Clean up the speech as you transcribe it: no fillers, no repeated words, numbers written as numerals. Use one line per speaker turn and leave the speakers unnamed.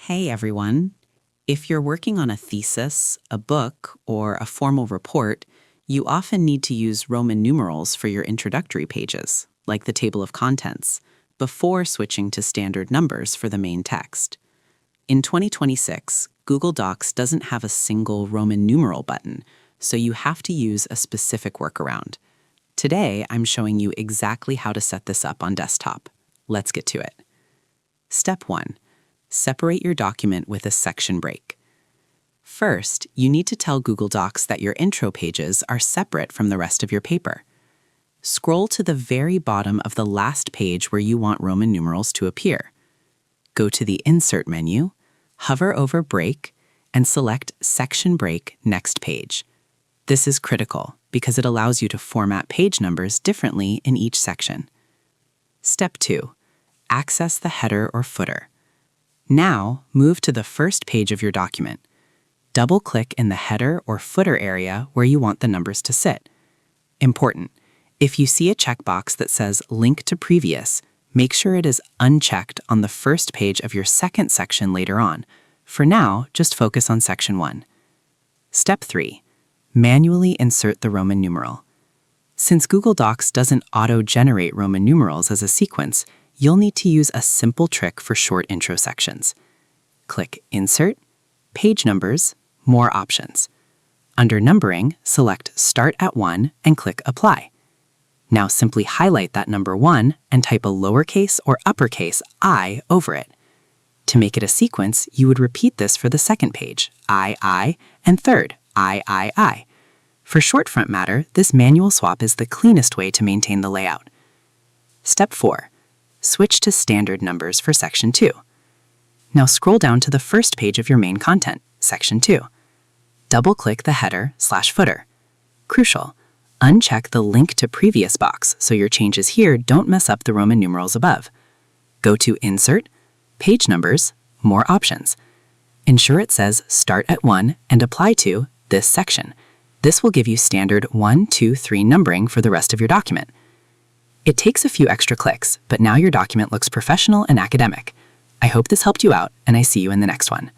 Hey everyone. If you're working on a thesis, a book, or a formal report, you often need to use Roman numerals for your introductory pages, like the table of contents, before switching to standard numbers for the main text. In 2026, Google Docs doesn't have a single Roman numeral button, so you have to use a specific workaround. Today, I'm showing you exactly how to set this up on desktop. Let's get to it. Step 1. Separate your document with a section break. First, you need to tell Google Docs that your intro pages are separate from the rest of your paper. Scroll to the very bottom of the last page where you want Roman numerals to appear. Go to the Insert menu, hover over Break, and select Section Break Next Page. This is critical because it allows you to format page numbers differently in each section. Step 2. Access the header or footer. Now, move to the first page of your document. Double-click in the header or footer area where you want the numbers to sit. Important: if you see a checkbox that says Link to Previous, make sure it is unchecked on the first page of your second section later on. For now, just focus on Section 1. Step 3. Manually insert the Roman numeral. Since Google Docs doesn't auto-generate Roman numerals as a sequence, you'll need to use a simple trick for short intro sections. Click Insert, Page Numbers, More Options. Under Numbering, select Start at 1 and click Apply. Now simply highlight that number 1 and type a lowercase or uppercase I over it. To make it a sequence, you would repeat this for the second page, I, and third, I. For short front matter, this manual swap is the cleanest way to maintain the layout. Step 4. Switch to standard numbers for Section 2. Now scroll down to the first page of your main content, Section 2. Double-click the header/footer. Crucial: uncheck the Link to Previous box so your changes here don't mess up the Roman numerals above. Go to Insert, Page Numbers, More Options. Ensure it says Start at 1 and Apply to this section. This will give you standard 1, 2, 3 numbering for the rest of your document. It takes a few extra clicks, but now your document looks professional and academic. I hope this helped you out, and I see you in the next one.